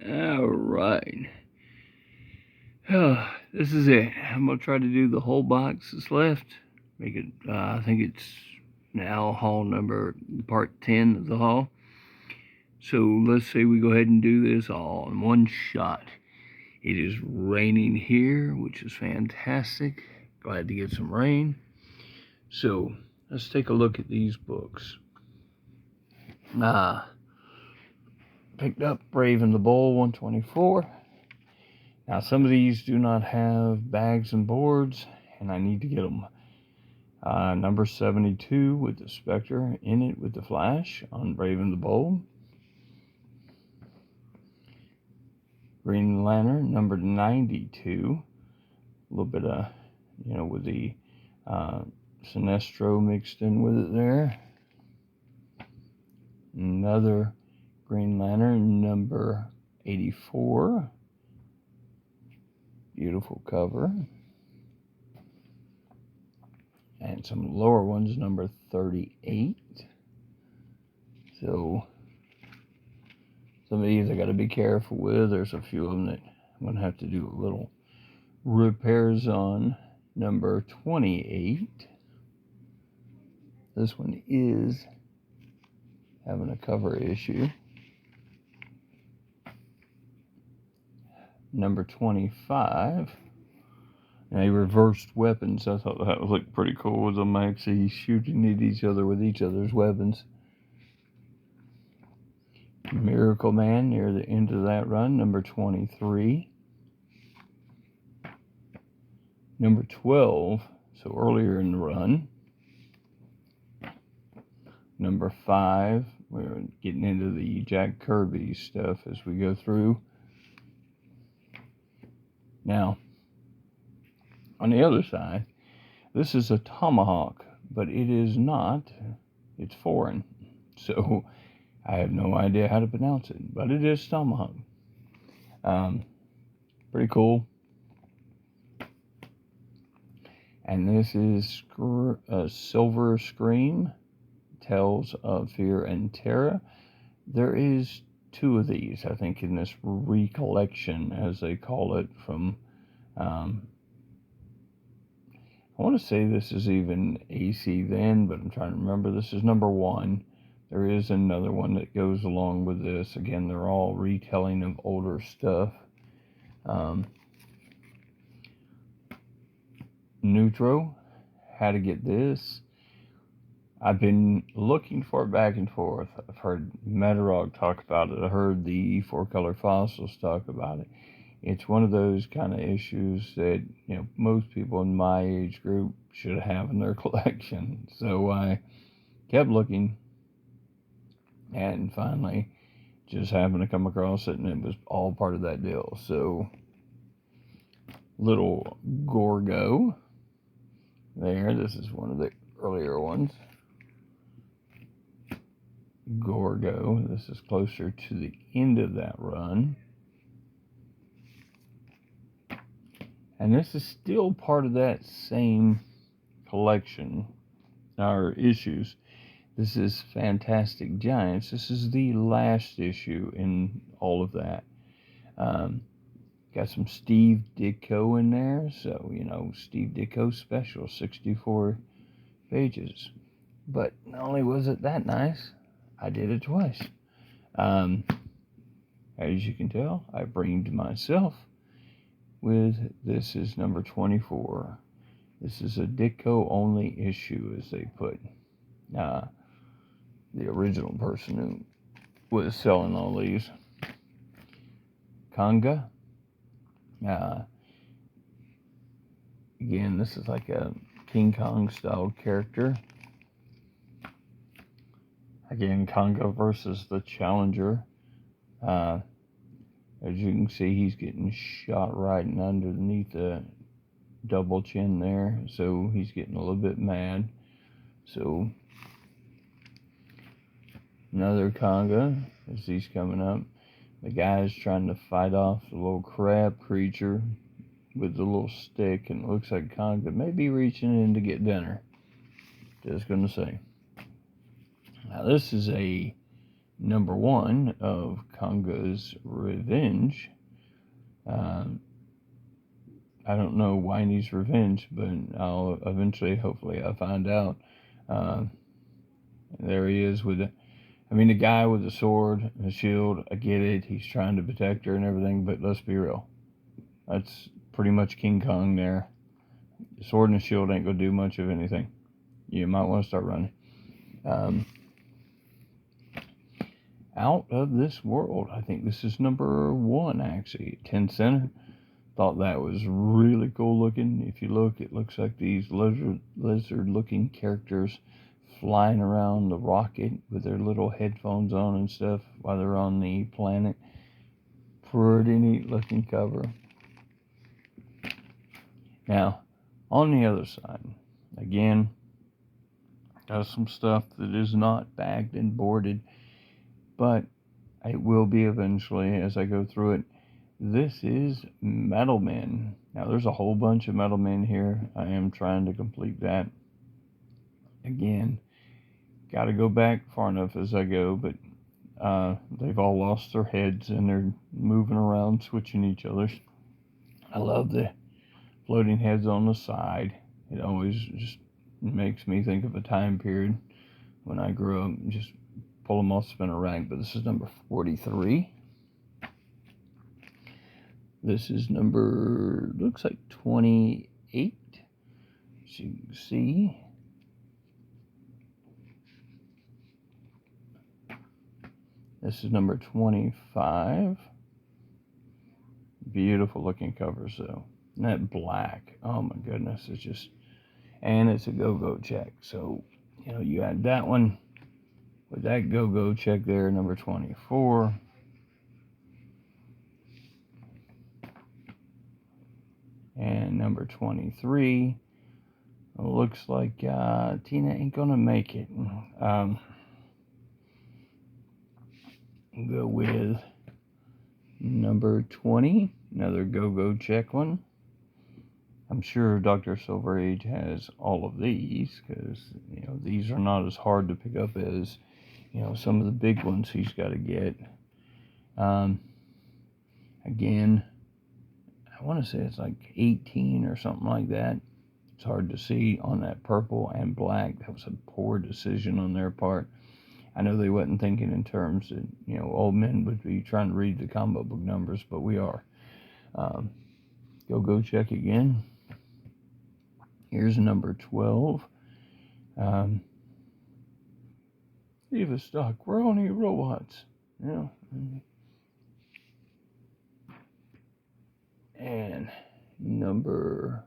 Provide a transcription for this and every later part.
All right. This is it. I'm going to try to do the whole box that's left. Make it, I think it's now haul number, part 10 of the haul. So let's say we go ahead and do this all in one shot. It is raining here, which is fantastic. Glad to get some rain. So let's take a look at these books. Picked up Brave and the Bold 124. Now some of these do not have bags and boards, and I need to get them. Number 72 with the Spectre in it with the Flash on Brave and the Bold. Green Lantern number 92. A little bit of, with the Sinestro mixed in with it there. Another Green Lantern number 84. Beautiful cover. And some lower ones, number 38. So some of these I got to be careful with. There's a few of them that I'm going to have to do a little repairs on. Number 28. This one is having a cover issue. Number 25. And they reversed weapons. I thought that looked pretty cool with them actually shooting at each other with each other's weapons. Miracle Man near the end of that run, number 23. Number 12, so earlier in the run. Number 5, we're getting into the Jack Kirby stuff as we go through. Now, on the other side, this is a Tomahawk, but it is not. It's foreign. So I have no idea how to pronounce it, but it is Tomahawk. Pretty cool. And this is Silver Scream, Tales of Fear and Terror. There is 2 of these, I think, in this recollection, as they call it, from... I want to say this is even AC then, but I'm trying to remember. This is number 1. There is another one that goes along with this. Again, they're all retelling of older stuff. Neutro, how to get this. I've been looking for it back and forth. I've heard Metarog talk about it. I heard the 4-Color Fossils talk about it. It's one of those kind of issues that, most people in my age group should have in their collection. So I kept looking, and finally just happened to come across it, and it was all part of that deal. So, little Gorgo there. This is one of the earlier ones. Gorgo. This is closer to the end of that run. And this is still part of that same collection, or issues. This is Fantastic Giants. This is the last issue in all of that. Got some Steve Ditko in there. So, Steve Ditko special, 64 pages. But not only was it that nice, I did it twice. As you can tell, I bringed myself with, this is number 24. This is a Ditko only issue, as they put. The original person who was selling all these. Kanga. Again, this is like a King Kong style character. Again, Kanga versus the Challenger. As you can see, he's getting shot right underneath the double chin there, so he's getting a little bit mad. So, another Kanga as he's coming up. The guy's trying to fight off the little crab creature with the little stick, and it looks like Kanga may be reaching in to get dinner. Just gonna say. Now, this is a number 1 of Conga's Revenge. I don't know Whiny's Revenge, but I'll eventually, hopefully, I'll find out. There he is with the guy with the sword and the shield. I get it. He's trying to protect her and everything, but let's be real. That's pretty much King Kong there. The sword and the shield ain't gonna do much of anything. You might want to start running. Out of This World. I think this is number 1, actually. 10 center. Thought that was really cool looking. If you look, it looks like these lizard-looking characters flying around the rocket with their little headphones on and stuff while they're on the planet. Pretty neat looking cover. Now, on the other side, again, got some stuff that is not bagged and boarded, but it will be eventually as I go through it. This is Metal Men. Now, there's a whole bunch of Metal Men here. I am trying to complete that. Again, got to go back far enough as I go, but they've all lost their heads and they're moving around, switching each other. I love the floating heads on the side. It always just makes me think of a time period when I grew up. Just pull them off spinner rack. But this is number 43. This is number, looks like 28, as you can see. This is number 25. Beautiful looking covers though. And that black, oh my goodness, it's just, and it's a go-go check. So, you add that one with that go-go check there, number 24. And number 23, looks like Tina ain't gonna make it. Go with number 20, another go-go check one. I'm sure Dr. Silver Age has all of these because, these are not as hard to pick up as, some of the big ones he's got to get. Again, I want to say it's like 18 or something like that. It's hard to see on that purple and black. That was a poor decision on their part. I know they wasn't thinking in terms that, old men would be trying to read the combo book numbers, but we are. Go check again. Here's number 12. Leave us stuck. We're only robots. And number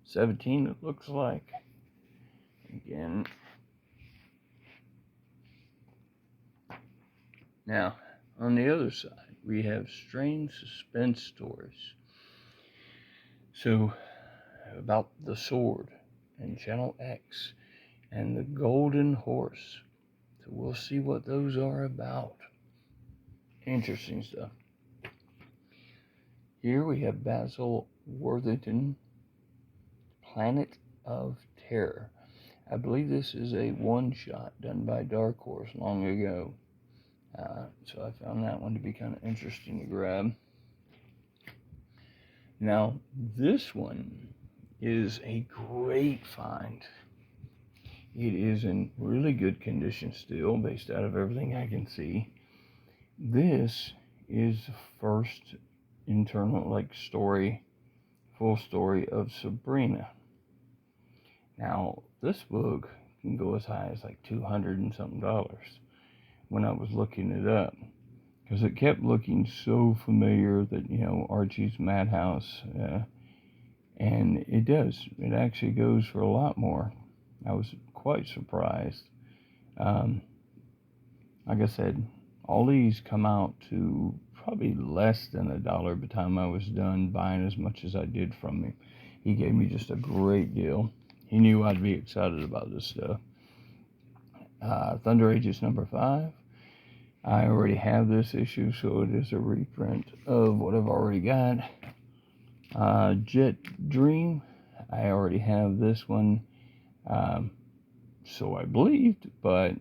17, it looks like. Again. Now, on the other side, we have Strange Suspense Stories. So, about the sword and Channel X and the Golden Horse. So we'll see what those are about. Interesting stuff. Here we have Basil Worthington, Planet of Terror. I believe this is a one-shot done by Dark Horse long ago. So I found that one to be kind of interesting to grab. Now, this one is a great find. It is in really good condition still, based out of everything I can see. This is the first internal, full story of Sabrina. Now, this book can go as high as like $200 and something when I was looking it up, because it kept looking so familiar that, Archie's Madhouse, and it does. It actually goes for a lot more. I was quite surprised. Like I said, all these come out to probably less than $1 by the time I was done buying as much as I did from him. He gave me just a great deal. He knew I'd be excited about this stuff. Thunder Ages number 5. I already have this issue, so it is a reprint of what I've already got. Jet Dream. I already have this one. So I believed, but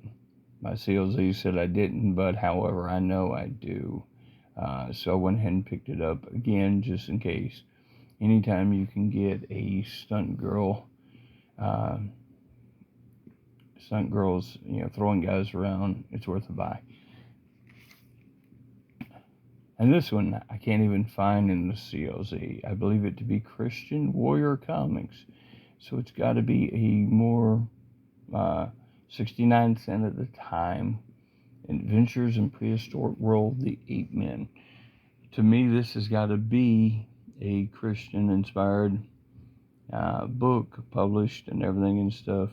My CLZ said I didn't, but however, I know I do. So I went ahead and picked it up again just in case. Anytime you can get a stunt girl, uh, stunt girls, throwing guys around, it's worth a buy. And this one I can't even find in the CLZ. I believe it to be Christian Warrior Comics. So it's got to be a more 69 cent at the time. Adventures in Prehistoric World, The Ape Men. To me, this has got to be a Christian-inspired book, published and everything and stuff.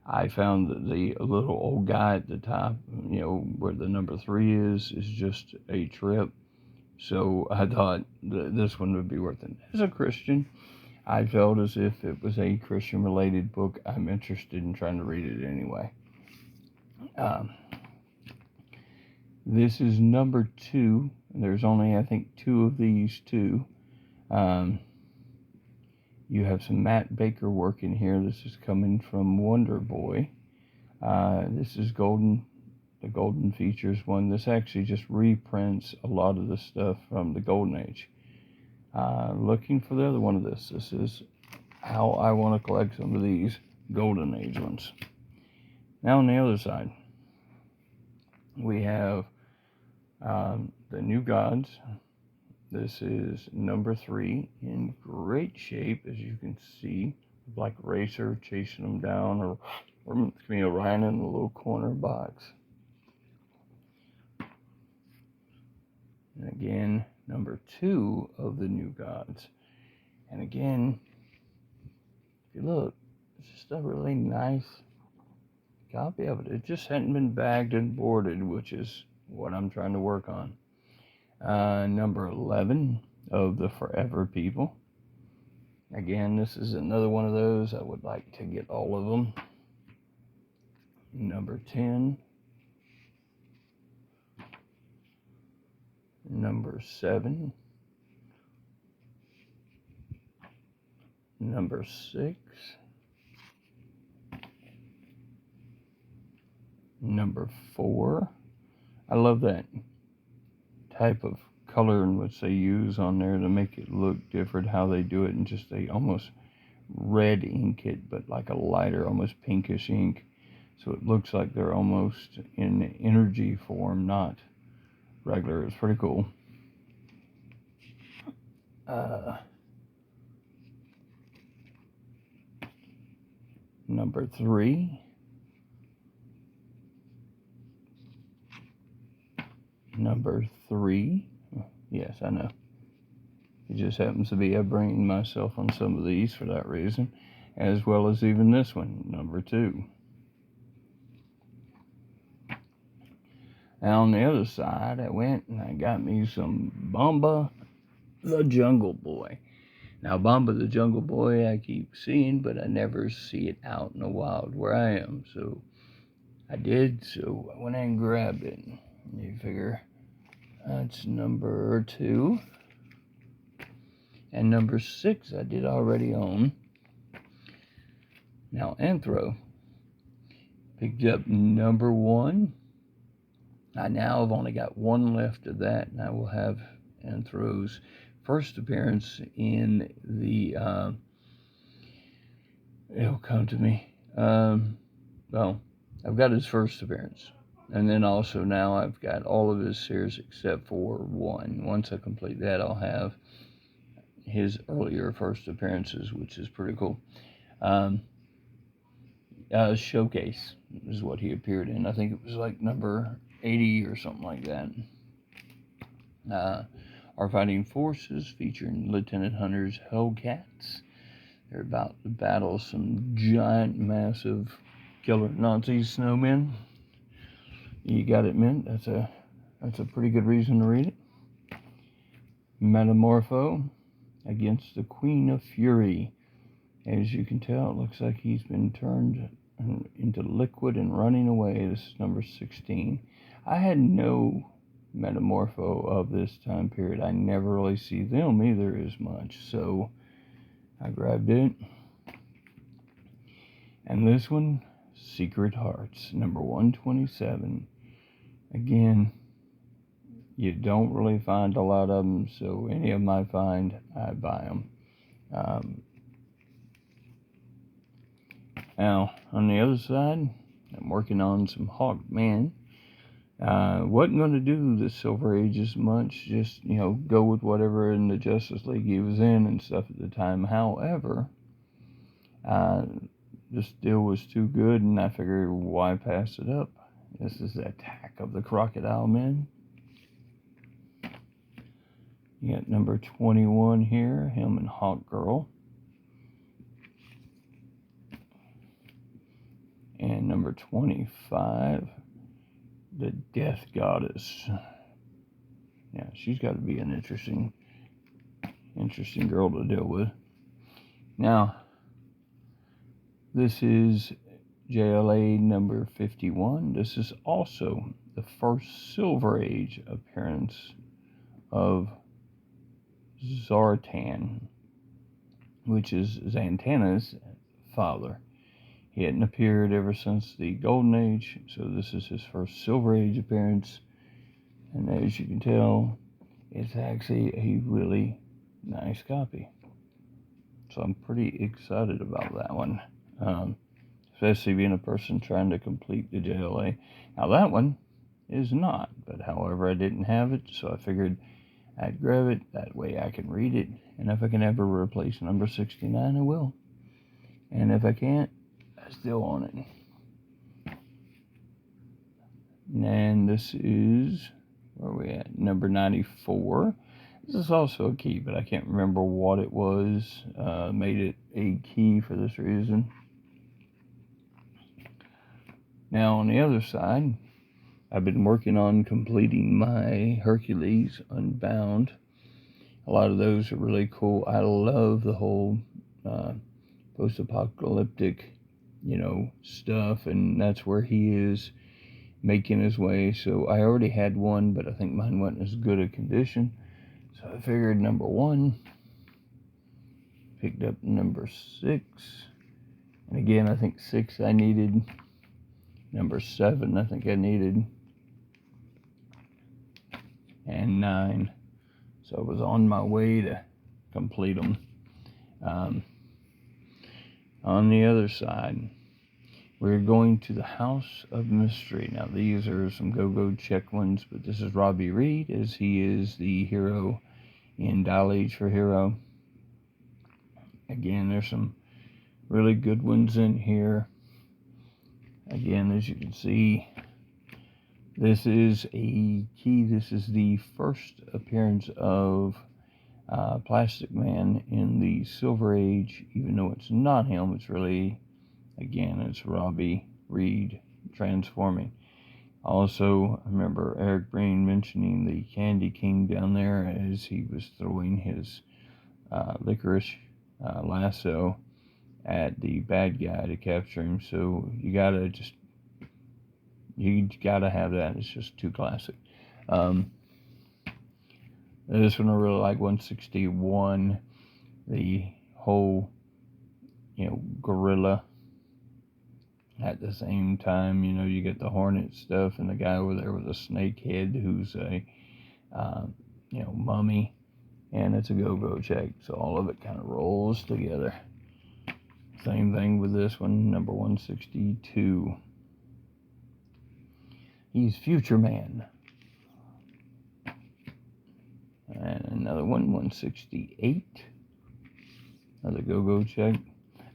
I found that the little old guy at the top, where the number 3 is just a trip. So I thought this one would be worth it. As a Christian, I felt as if it was a Christian-related book. I'm interested in trying to read it anyway. This is number 2. There's only, I think, 2 of these two. You have some Matt Baker work in here. This is coming from Wonder Boy. This is the Golden Features one. This actually just reprints a lot of the stuff from the Golden Age. Looking for the other one of this. This is how I want to collect some of these Golden Age ones. Now on the other side, we have the New Gods. This is number 3, in great shape, as you can see. Black Racer chasing them down, or Orion in the little corner box. And again, number 2 of the New Gods. And again, if you look, it's just a really nice copy of it. It just hadn't been bagged and boarded, which is what I'm trying to work on. Number 11 of the Forever People. Again, this is another one of those. I would like to get all of them. Number 10. Number 7. Number 6. Number 4. I love that type of color in which they use on there to make it look different, how they do it, and just they almost red ink it, but like a lighter, almost pinkish ink, so it looks like they're almost in energy form, not regular. It's pretty cool. Number 3. Number 3. Yes, I know. It just happens to be I bring myself on some of these for that reason, as well as even this one, number 2. Now on the other side, I went and I got me some Bomba the Jungle Boy. Now Bomba the Jungle Boy I keep seeing, but I never see it out in the wild where I am. So I did, so I went and grabbed it. You figure that's number 2. And number 6 I did already own. Now Anthro picked up number 1. I now have only got 1 left of that, and I will have Anthro's first appearance in the it'll come to me. Well, I've got his first appearance. And then also now I've got all of his series except for 1. Once I complete that, I'll have his earlier first appearances, which is pretty cool. Showcase is what he appeared in. I think it was like number 80 or something like that. Our Fighting Forces, featuring Lieutenant Hunter's Hellcats. They're about to battle some giant, massive killer Nazi snowmen. You got it, mint. That's a pretty good reason to read it. Metamorpho against the Queen of Fury. As you can tell, it looks like he's been turned into liquid and running away. This is number 16. I had no Metamorpho of this time period. I never really see them either as much, so I grabbed it. And this one, Secret Hearts, number 127. Again, you don't really find a lot of them, so any of them I find, I buy them. Now, on the other side, I'm working on some Hawkman. Wasn't going to do the Silver Age as much, just, go with whatever in the Justice League he was in and stuff at the time. However, this deal was too good, and I figured, why pass it up? This is the Attack of the Crocodile Men. You got number 21 here, him and Hawkgirl. And number 25, the Death Goddess. Yeah, she's got to be an interesting girl to deal with. Now, this is JLA number 51. This is also the first Silver Age appearance of Zartan, which is Zatanna's father. He hadn't appeared ever since the Golden Age, so this is his first Silver Age appearance. And as you can tell, it's actually a really nice copy. So I'm pretty excited about that one, especially being a person trying to complete the JLA. Now that one is not, but however I didn't have it, so I figured I'd grab it. That way I can read it, and if I can ever replace number 69, I will. And if I can't, I still own it. And this is, where are we at? Number 94. This is also a key, but I can't remember what it was. Made it a key for this reason. Now on the other side, I've been working on completing my Hercules Unbound. A lot of those are really cool. I love the whole post-apocalyptic, stuff, and that's where he is making his way. So I already had one, but I think mine wasn't as good a condition. So I figured number 1, picked up number 6, and again, I think 6 I needed. Number 7, I think I needed. And 9. So I was on my way to complete them. On the other side, we're going to the House of Mystery. Now, these are some go-go check ones, but this is Robbie Reed, as he is the hero in Dial H for Hero. Again, there's some really good ones in here. Again, as you can see, this is a key. This is the first appearance of Plastic Man in the Silver Age, even though it's not him. It's really, again, it's Robbie Reed transforming. Also, I remember Eric Breen mentioning the Candy King down there as he was throwing his licorice lasso at the bad guy to capture him. So you gotta have that. It's just too classic. This one I really like, 161. The whole, gorilla. At the same time, you get the Hornet stuff and the guy over there with a snake head who's a, mummy. And it's a go-go check. So all of it kind of rolls together. Same thing with this one, number 162. He's Future Man. And another one, 168. Another go-go check.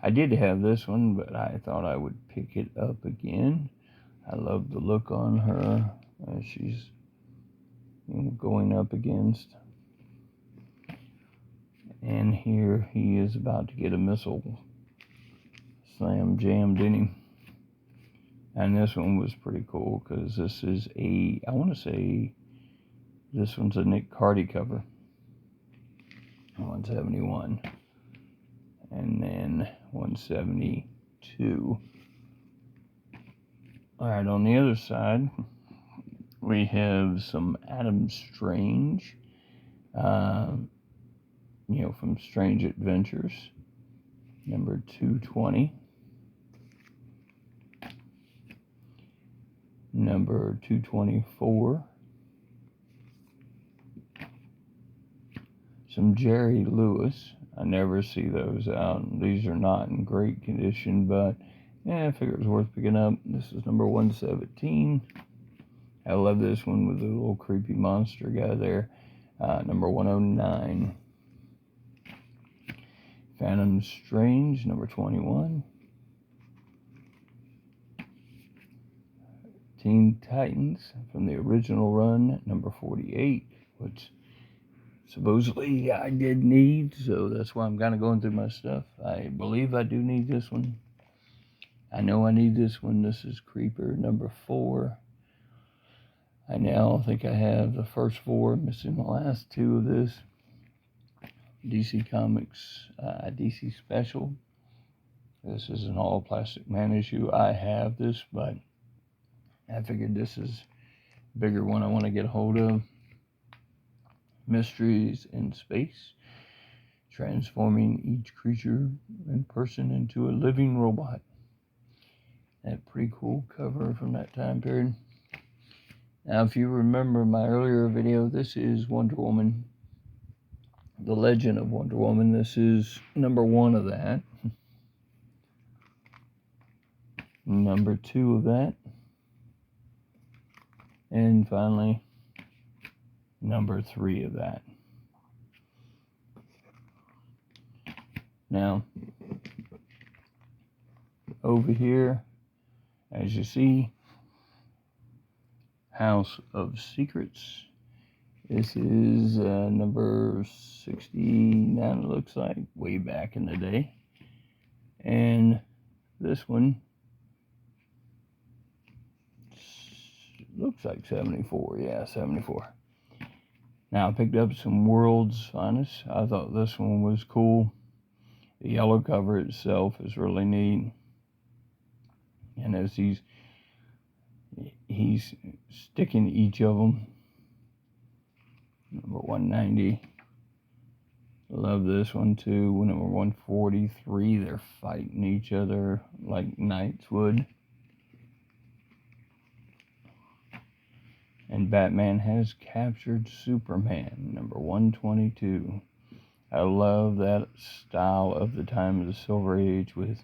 I did have this one, but I thought I would pick it up again. I love the look on her as she's going up against. And here he is about to get a missile slam jammed in him. And this one was pretty cool because this is I want to say this one's a Nick Cardy cover. 171. And then 172. Alright, on the other side, we have some Adam Strange, from Strange Adventures, number 220. number 224. Some Jerry Lewis. I never see those out. These are not in great condition, but yeah, I figure it's worth picking up. This is number 117. I love this one with the little creepy monster guy there. Number 109. Phantom Strange, number 21. Teen Titans from the original run, number 48, which supposedly I did need, so that's why I'm kind of going through my stuff. I believe I do need this one. I know I need this one. This is Creeper, number 4. I now think I have the first 4, missing the last 2 of this. DC Comics, DC Special. This is an all Plastic Man issue. I have this, but I figured this is a bigger one I want to get a hold of. Mysteries in Space, transforming each creature and person into a living robot. That pretty cool cover from that time period. Now, if you remember my earlier video, this is Wonder Woman, The Legend of Wonder Woman. This is number 1 of that. Number 2 of that. And finally, number 3 of that. Now, over here, as you see, House of Secrets. This is number 69, it looks like, way back in the day. And this one looks like 74, yeah, 74. Now, I picked up some World's Finest. I thought this one was cool. The yellow cover itself is really neat. And as he's sticking each of them. Number 190. Love this one too. Number 143. They're fighting each other like knights would. And Batman has captured Superman. Number 122. I love that style of the time of the Silver Age, with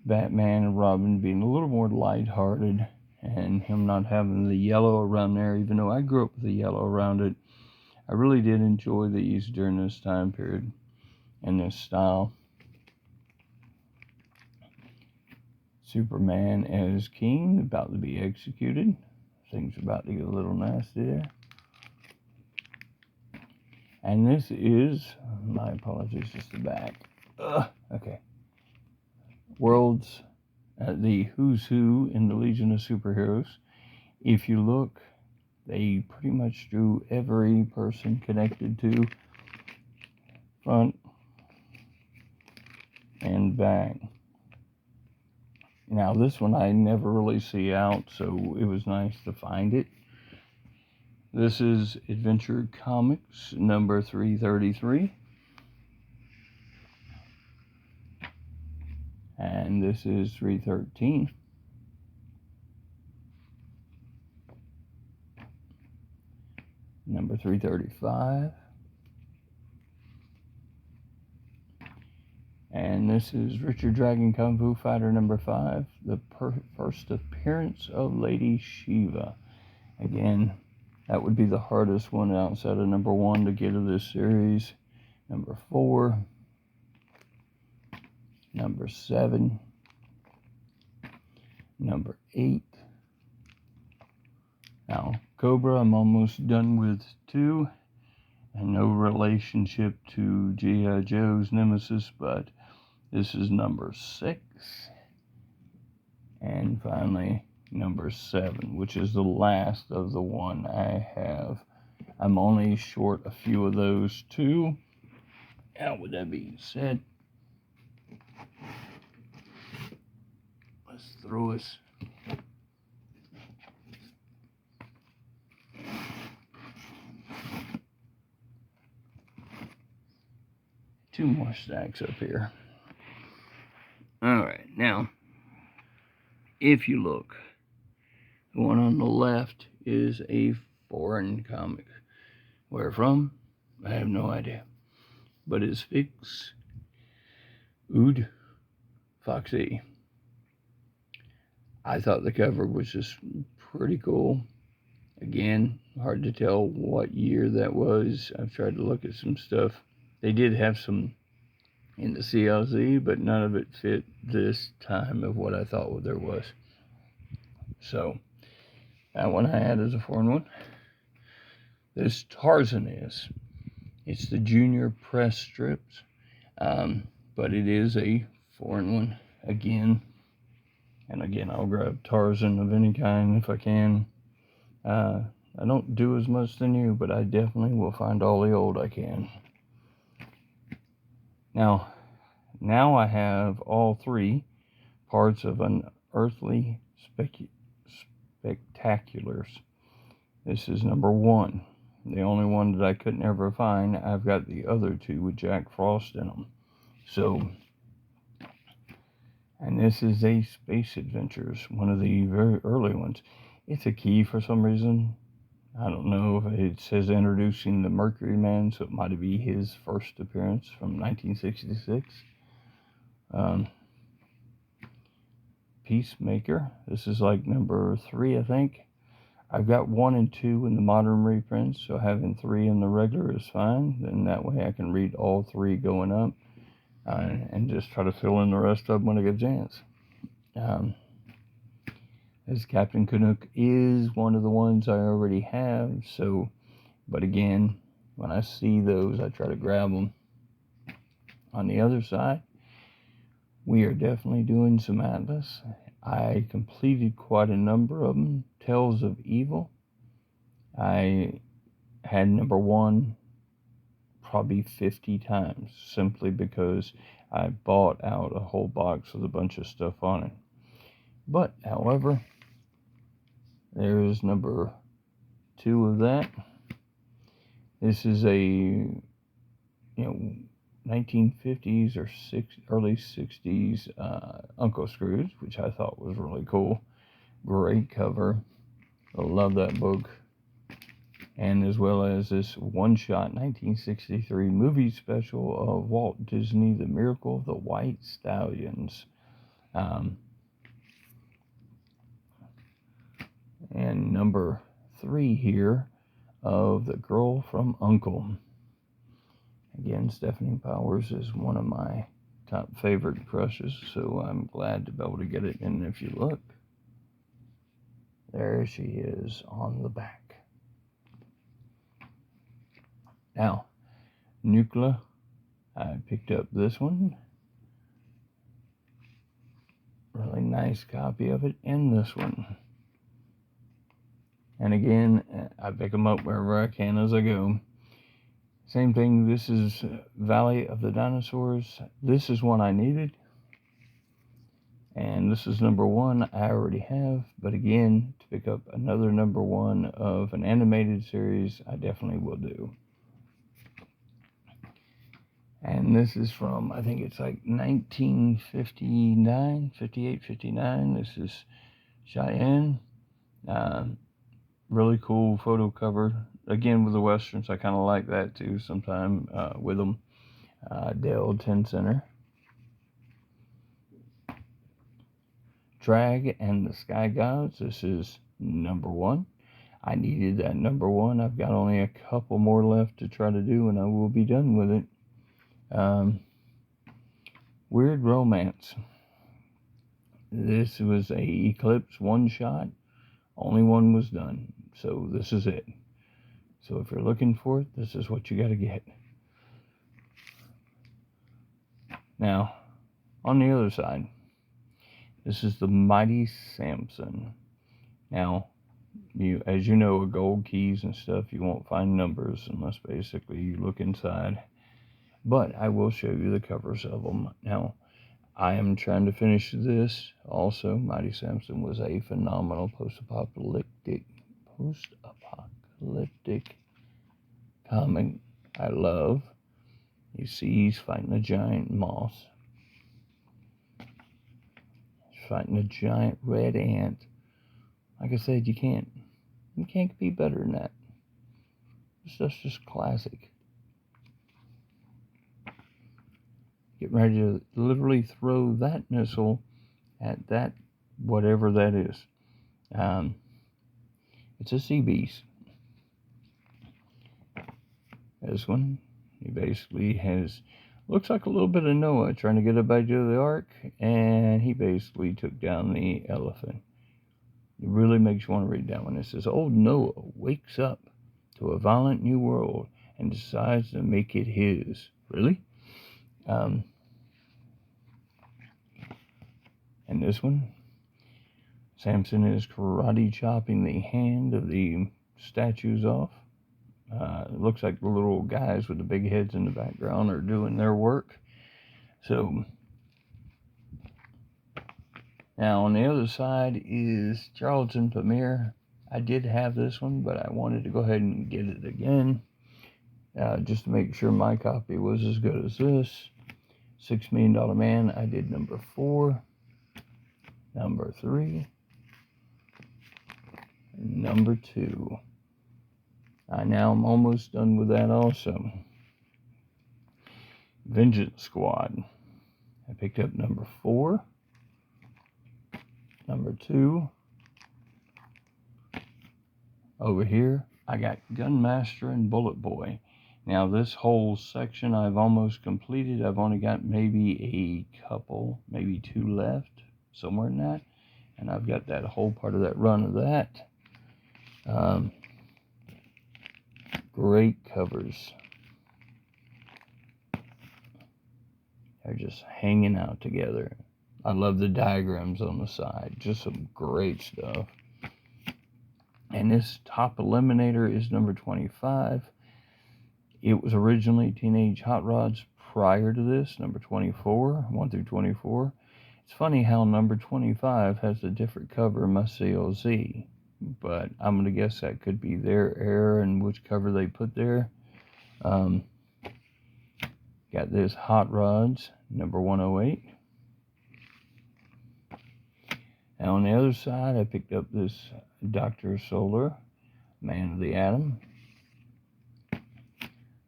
Batman and Robin being a little more lighthearted and him not having the yellow around there. Even though I grew up with the yellow around it, I really did enjoy these during this time period and this style. Superman as king, about to be executed. Things are about to get a little nasty there. And this is, my apologies, just the back. Okay. World's, the who's who in the Legion of Superheroes. If you look, they pretty much drew every person connected to, front and back. Now, this one I never really see out, so it was nice to find it. This is Adventure Comics number 333. And this is 313. Number 335. And this is Richard Dragon Kung Fu Fighter number 5, the first appearance of Lady Shiva. Again, that would be the hardest one outside of number 1 to get of this series. Number 4. Number 7. Number 8. Now, Cobra, I'm almost done with 2. And no relationship to G.I. Joe's Nemesis, but this is number 6. And finally, number 7, which is the last of the one I have. I'm only short a few of those too. Now, with that being said, let's throw us two more stacks up here. All right, now, if you look, The one on the left is a foreign comic. Where from? I have no idea. But it's Fix Ood Foxy. I thought the cover was just pretty cool. Again, hard to tell what year that was. I've tried to look at some stuff. They did have some in the CLZ, but none of it fit this time of what I thought there was. So, that one I had as a foreign one. This Tarzan is. It's the junior press strips, but it is a foreign one again. And again, I'll grab Tarzan of any kind if I can. I don't do as much than you, but I definitely will find all the old I can. Now I have all three parts of Unearthly Spectaculars. This is number 1. The only one that I couldn't ever find. I've got the other 2 with Jack Frost in them. So, and this is a Space Adventures, one of the very early ones. It's a key for some reason. I don't know if it says introducing the Mercury Man, so it might be his first appearance from 1966. Peacemaker. This is like number 3, I think. I've got 1 and 2 in the modern reprints, so having 3 in the regular is fine. Then that way I can read all 3 going up and just try to fill in the rest of them when I get a chance. As Captain Canuck is one of the ones I already have, so, but again, when I see those, I try to grab them. On the other side, we are definitely doing some Atlas. I completed quite a number of them. Tales of Evil. I had number 1 probably 50 times simply because I bought out a whole box with a bunch of stuff on it. But, however, there's number 2 of that. This is a 1950s or early 60s Uncle Scrooge, which I thought was really cool. Great cover. I love that book. And as well as this one-shot 1963 movie special of Walt Disney, The Miracle of the White Stallions. And number 3 here of The Girl from U.N.C.L.E. Again, Stephanie Powers is one of my top favorite crushes, so I'm glad to be able to get it. And if you look, there she is on the back. Now, Nuclear, I picked up this one. Really nice copy of it, and this one. And again, I pick them up wherever I can as I go. Same thing, this is Valley of the Dinosaurs. This is one I needed. And this is number 1 I already have. But again, to pick up another number 1 of an animated series, I definitely will do. And this is from, I think it's like 1959, 58, 59. This is Cheyenne. Really cool photo cover. Again, with the Westerns, I kind of like that too sometime with them. Dale Ten Center. Drag and the Sky Gods. This is number 1. I needed that number 1. I've got only a couple more left to try to do, and I will be done with it. Weird Romance. This was a Eclipse one-shot. Only one was done, so this is it. So if you're looking for it, this is what you got to get. Now, on the other side, this is the Mighty Samson. Now, as you know, gold keys and stuff, you won't find numbers unless basically you look inside. But I will show you the covers of them. Now, I am trying to finish this. Also, Mighty Samson was a phenomenal post-apocalyptic comic I love. You see he's fighting a giant moth. He's fighting a giant red ant. Like I said, you can't be better than that. That's just classic. Get ready to literally throw that missile at that, whatever that is. It's a sea beast. This one, he basically looks like a little bit of Noah trying to get up back to the ark, and he basically took down the elephant. It really makes you want to read that one. It says, old Noah wakes up to a violent new world and decides to make it his. Really? And this one, Samson is karate chopping the hand of the statues off. It looks like the little guys with the big heads in the background are doing their work. So, now on the other side is Charlton Premier. I did have this one, but I wanted to go ahead and get it again, just to make sure my copy was as good as this. $6 Million Man, I did number 4, number 3, and number 2. Now I'm almost done with that also. Vengeance Squad. I picked up number 4, number 2. Over here, I got Gunmaster and Bullet Boy. Now this whole section I've almost completed. I've only got maybe a couple, maybe 2 left, somewhere in that. And I've got that whole part of that run of that. Great covers. They're just hanging out together. I love the diagrams on the side. Just some great stuff. And this top eliminator is number 25. It was originally Teenage Hot Rods prior to this, number 24, 1 through 24. It's funny how number 25 has a different cover in my COZ, but I'm going to guess that could be their error and which cover they put there. Got this Hot Rods, number 108. And on the other side, I picked up this Dr. Solar, Man of the Atom.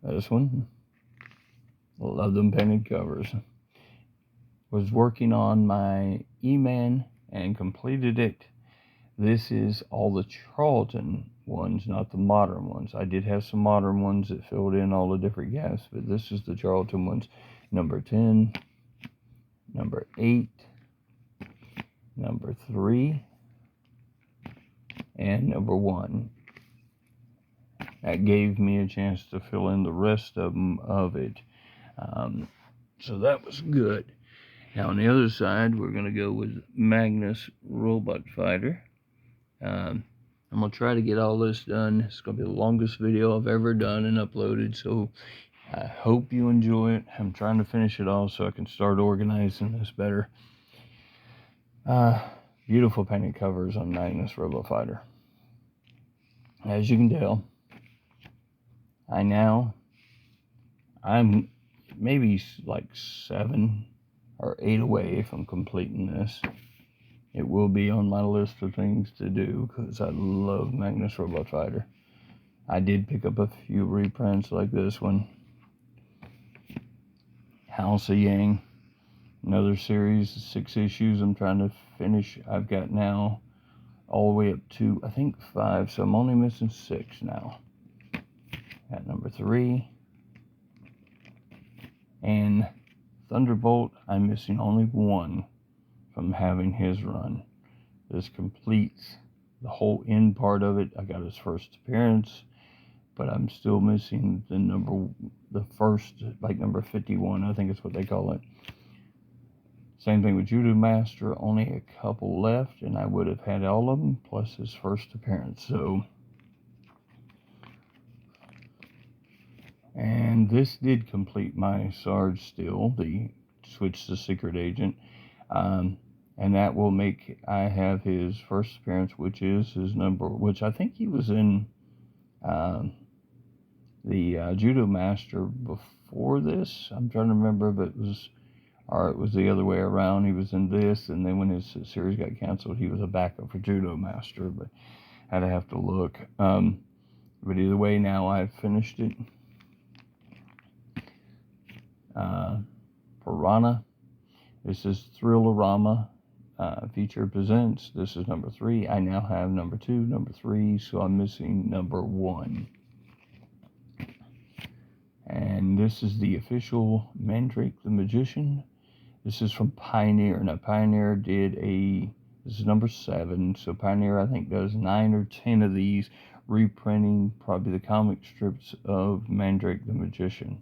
This one, love them painted covers. Was working on my E-Man and completed it. This is all the Charlton ones, not the modern ones. I did have some modern ones that filled in all the different gaps, but this is the Charlton ones. Number 10, number 8, number 3, and number 1. That gave me a chance to fill in the rest of it. So that was good. Now on the other side, we're going to go with Magnus Robot Fighter. I'm going to try to get all this done. It's going to be the longest video I've ever done and uploaded, so I hope you enjoy it. I'm trying to finish it all so I can start organizing this better. Beautiful painted covers on Magnus Robot Fighter. As you can tell, I'm maybe like 7 or 8 away from completing this. It will be on my list of things to do because I love Magnus Robot Fighter. I did pick up a few reprints like this one. House of Yang, another series, 6 issues I'm trying to finish. I've got now all the way up to, I think, 5, so I'm only missing 6 now. At number 3. And Thunderbolt, I'm missing only 1 from having his run. This completes the whole end part of it. I got his first appearance, but I'm still missing the first, like number 51, I think is what they call it. Same thing with Judo Master, only a couple left, and I would have had all of them, plus his first appearance. So, and this did complete my Sarge Steel, the Switch to Secret Agent. And that will make, I have his first appearance, which is his number, which I think he was in the Judo Master before this. I'm trying to remember if it was or it was the other way around. He was in this, and then when his series got canceled, he was a backup for Judo Master, but I'd have to look. But either way, now I've finished it. Piranha. This is Thrill-O-Rama feature presents. This is number 3. I now have number 2, number 3, so I'm missing number 1. And this is the official Mandrake the Magician. This is from Pioneer. Now, Pioneer did this is number 7. So Pioneer, I think, does 9 or 10 of these, reprinting probably the comic strips of Mandrake the Magician.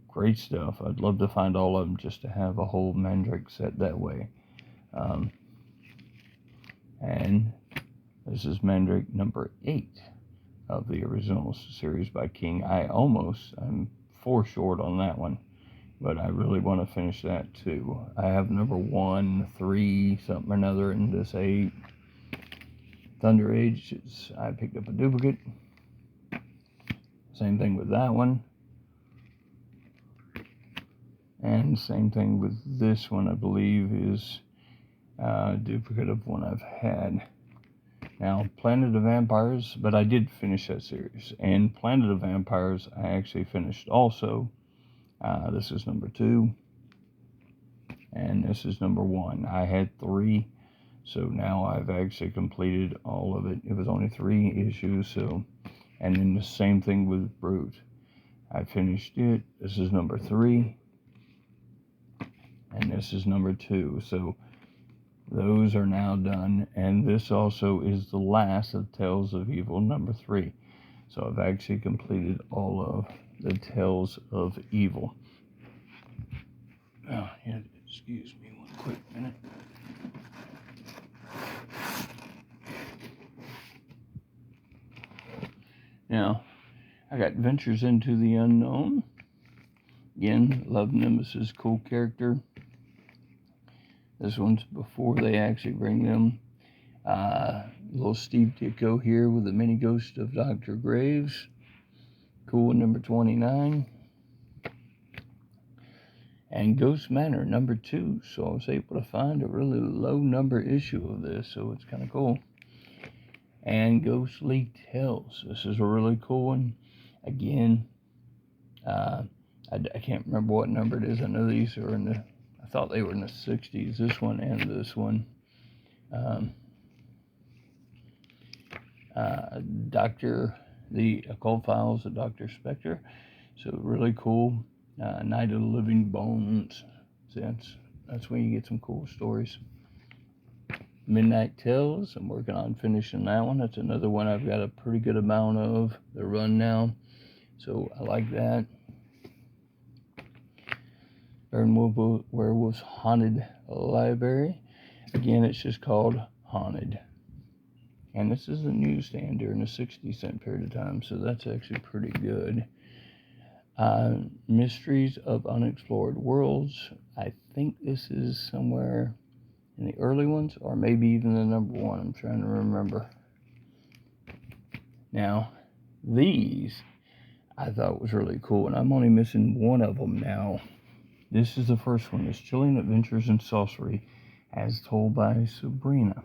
Great stuff. I'd love to find all of them just to have a whole Mandrake set that way. And this is Mandrake number 8 of the original series by King. I'm 4 short on that one, but I really want to finish that too. I have number 1, 3, something or another in this 8. Thunder Age, I picked up a duplicate. Same thing with that one. And same thing with this one, I believe, is a duplicate of one I've had. Now, Planet of Vampires, but I did finish that series. And Planet of Vampires, I actually finished also. This is number 2. And this is number 1. I had 3. So now I've actually completed all of it. It was only 3 issues, so. And then the same thing with Brute. I finished it. This is number 3. And this is number 2. So those are now done. And this also is the last of Tales of Evil number 3. So I've actually completed all of the Tales of Evil. Oh, yeah, excuse me one quick minute. Now, I got Ventures into the Unknown. Again, love Nemesis, cool character. This one's before they actually bring them. Little Steve Ditko here with the mini ghost of Dr. Graves. Cool, number 29. And Ghost Manor, number 2. So I was able to find a really low number issue of this, so it's kind of cool. And Ghostly Tales. This is a really cool one. Again, I can't remember what number it is. I know these are I thought they were in the 60s, this one and this one. The Occult Files of Dr. Spectre. So really cool. Night of the Living Bones. So that's when you get some cool stories. Midnight Tales, I'm working on finishing that one. That's another one I've got a pretty good amount of the run now. So I like that. Werewolf's Haunted Library. Again, it's just called Haunted. And this is a newsstand during the 60-cent period of time, so that's actually pretty good. Mysteries of Unexplored Worlds. I think this is somewhere in the early ones, or maybe even the number 1. I'm trying to remember. Now, these I thought was really cool, and I'm only missing one of them now. This is the first one. It's Chilling Adventures in Sorcery, as told by Sabrina.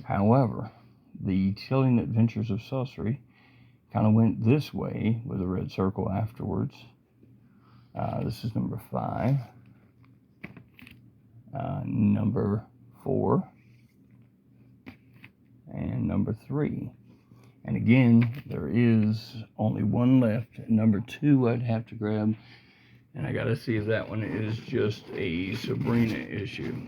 However, the Chilling Adventures of Sorcery kind of went this way with a red circle afterwards. This is number 5. Number 4. And number 3. And again, there is only one left. Number 2 I'd have to grab. And I gotta see if that one is just a Sabrina issue.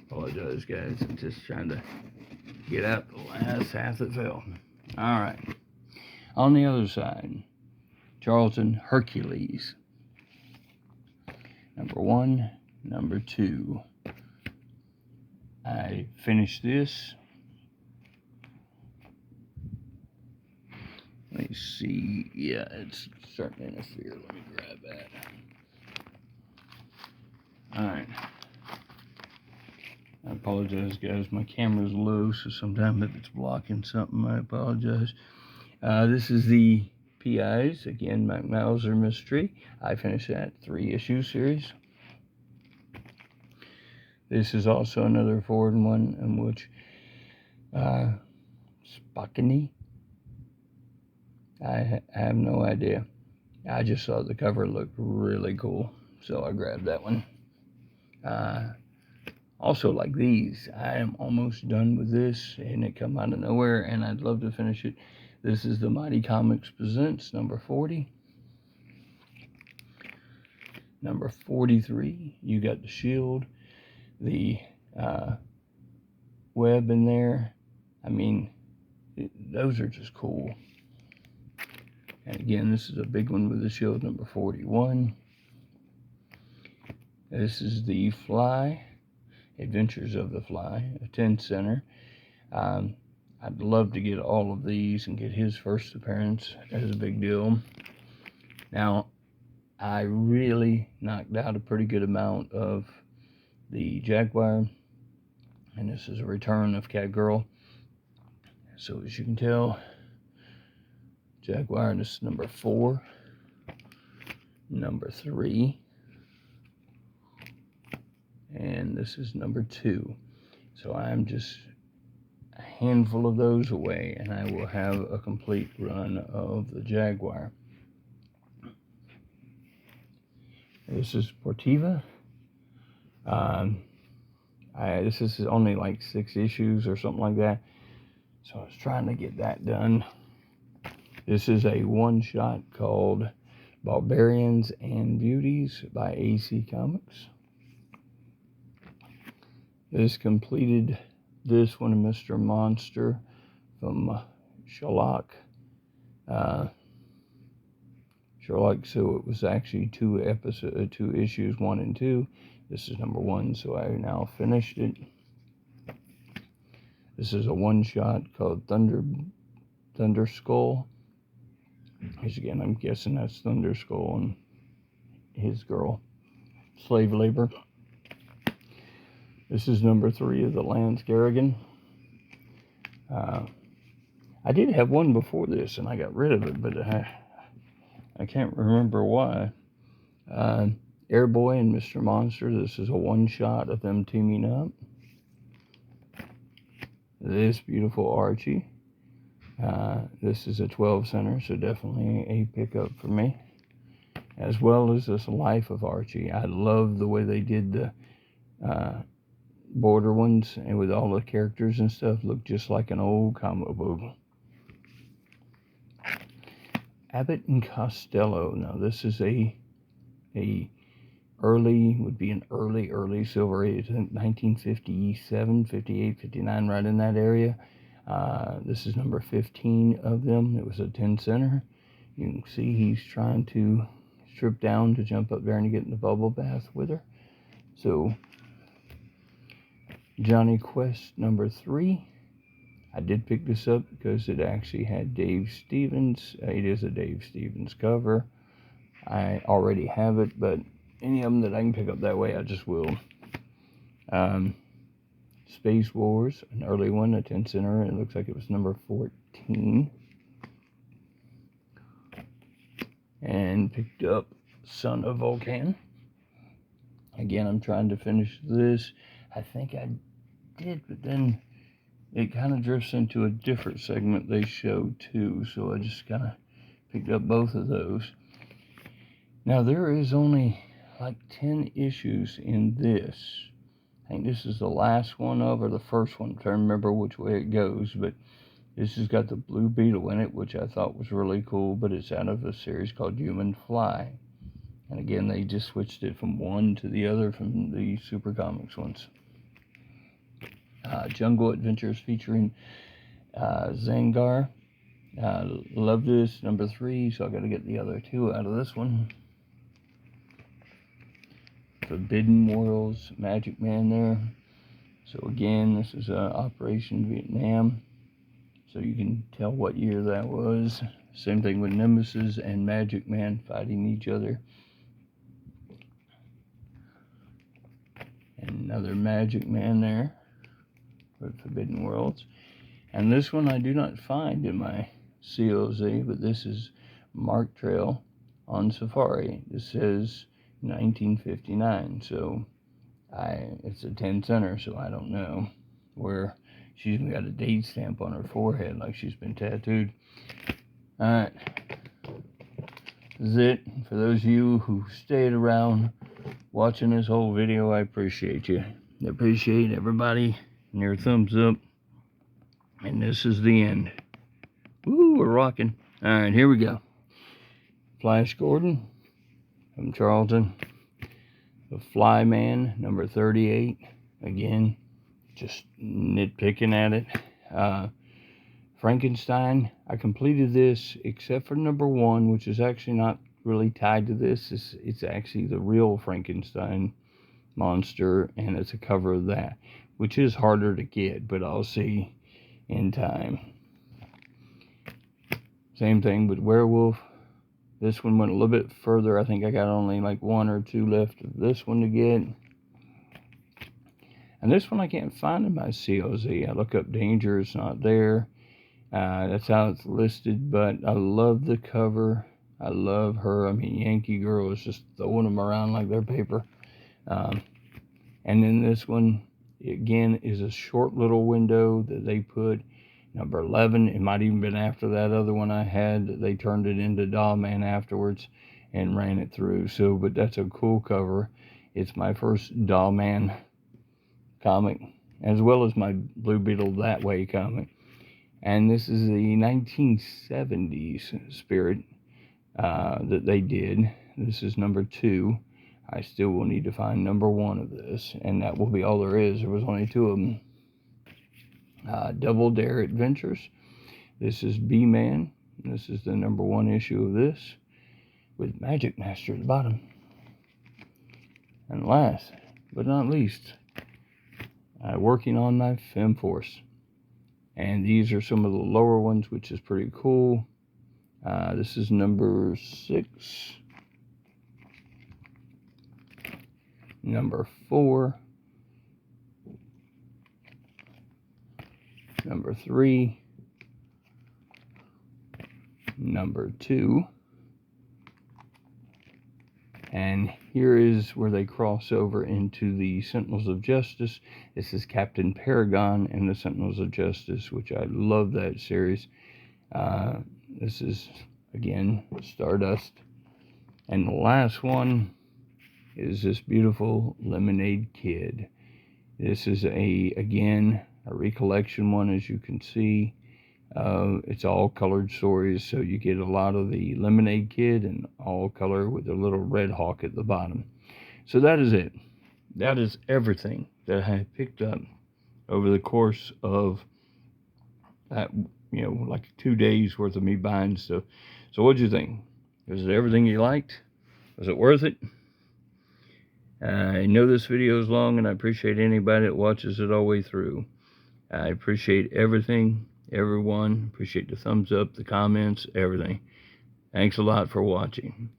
Apologize, guys. I'm just trying to get out the last half that fell. All right. On the other side, Charlton Hercules. Number 1, number 2. I finished this. Let me see. Yeah, it's starting to interfere. Let me grab that. Alright. I apologize, guys. My camera's low, so sometimes if it's blocking something, I apologize. This is the PIs, again, Mac Mauser Mystery. I finished that 3-issue series. This is also another forward one in which Spockany. I have no idea. I just saw the cover looked really cool, so I grabbed that one. Also, like these, I am almost done with this, and it come out of nowhere, and I'd love to finish it. This is the Mighty Comics Presents number 40. Number 43, you got the Shield, the web in there. I mean, those are just cool. And again, this is a big one with the Shield, number 41. This is the Fly, Adventures of the Fly, a 10-center. I'd love to get all of these and get his first appearance as a big deal. Now, I really knocked out a pretty good amount of the Jaguar, and this is a return of Catgirl. So as you can tell, Jaguar, and this is number 4, number 3, and this is number 2. So I'm just a handful of those away, and I will have a complete run of the Jaguar. This is Portiva. This is only like 6 issues or something like that, so I was trying to get that done. This is a one-shot called Barbarians and Beauties by AC Comics. This completed this one, Mr. Monster from Sherlock. Sherlock, so it was actually 2 issues, 1 and 2. This is number 1, so I now finished it. This is a one-shot called Thunder Skull. Which again, I'm guessing that's Thunder Skull and his girl. Slave labor. This is number 3 of the Lance Garrigan. I did have one before this, and I got rid of it, but I can't remember why. Airboy and Mr. Monster. This is a one-shot of them teaming up. This beautiful Archie. This is a 12-center, so definitely a pickup for me. As well as this Life of Archie. I love the way they did the border ones, and with all the characters and stuff, look just like an old comic book. Abbott and Costello. Now this is a early Silver Age, 1957, 58, 59, right in that area. This is number 15 of them. It was a 10-center. You can see he's trying to strip down to jump up there and get in the bubble bath with her. So, Johnny Quest number 3. I did pick this up because it actually had Dave Stevens. It is a Dave Stevens cover. I already have it, but any of them that I can pick up that way, I just will. Space Wars, an early one, a 10-center. It looks like it was number 14. And picked up Son of Vulcan. Again, I'm trying to finish this. I think I did, but then it kind of drifts into a different segment they show too, so I just kind of picked up both of those. Now, there is only like 10 issues in this. I think this is the last one of, or the first one. I'm trying to remember which way it goes, but this has got the Blue Beetle in it, which I thought was really cool, but it's out of a series called Human Fly. And again, they just switched it from one to the other from the Super Comics ones. Jungle Adventures featuring Zangar. Love this, number 3, so I got to get the other 2 out of this one. Forbidden Worlds, Magic Man there. So again, this is Operation Vietnam. So you can tell what year that was. Same thing with Nemesis and Magic Man fighting each other. And another Magic Man there with Forbidden Worlds. And this one I do not find in my COZ, but this is marked trail on safari. This says 1959, so it's a 10 center, so I don't know where. She's even got a date stamp on her forehead like she's been tattooed. Alright, this is it. For those of you who stayed around watching this whole video, I appreciate you. I appreciate everybody and your thumbs up. And this is the end. Woo, we're rocking. Alright, here we go. Flash Gordon from Charlton. The Flyman, number 38. Again, just nitpicking at it. Frankenstein, I completed this except for number 1, which is actually not really tied to this. It's actually the real Frankenstein monster, and it's a cover of that, which is harder to get, but I'll see in time. Same thing with Werewolf. This one went a little bit further. I think I got only like 1 or 2 left of this one to get. And this one I can't find in my COZ. I look up Danger, it's not there. That's how it's listed, but I love the cover. I love her. I mean, Yankee Girl is just throwing them around like they're paper. And then this one, again, is a short little window that they put. Number 11, it might even been after that other one I had. They turned it into Doll Man afterwards and ran it through. So, but that's a cool cover. It's my first Doll Man comic, as well as my Blue Beetle That Way comic. And this is the 1970s Spirit that they did. This is number 2. I still will need to find number 1 of this, and that will be all there is. There was only 2 of them. Double Dare Adventures. This is B-Man. This is the number 1 issue of this, with Magic Master at the bottom. And last but not least, working on my Femforce. And these are some of the lower ones, which is pretty cool. This is number 6. Number 4. Number 3. Number 2. And here is where they cross over into the Sentinels of Justice. This is Captain Paragon and the Sentinels of Justice, which I love that series. This is, again, Stardust. And the last one is this beautiful Lemonade Kid. This is, again, a recollection one, as you can see. It's all colored stories, so you get a lot of the Lemonade Kid and all color with a little red hawk at the bottom. So that is it. That is everything that I picked up over the course of that, like 2 days worth of me buying stuff. So what'd you think? Was it everything you liked? Was it worth it? I know this video is long, and I appreciate anybody that watches it all the way through. I appreciate everything, everyone. Appreciate the thumbs up, the comments, everything. Thanks a lot for watching.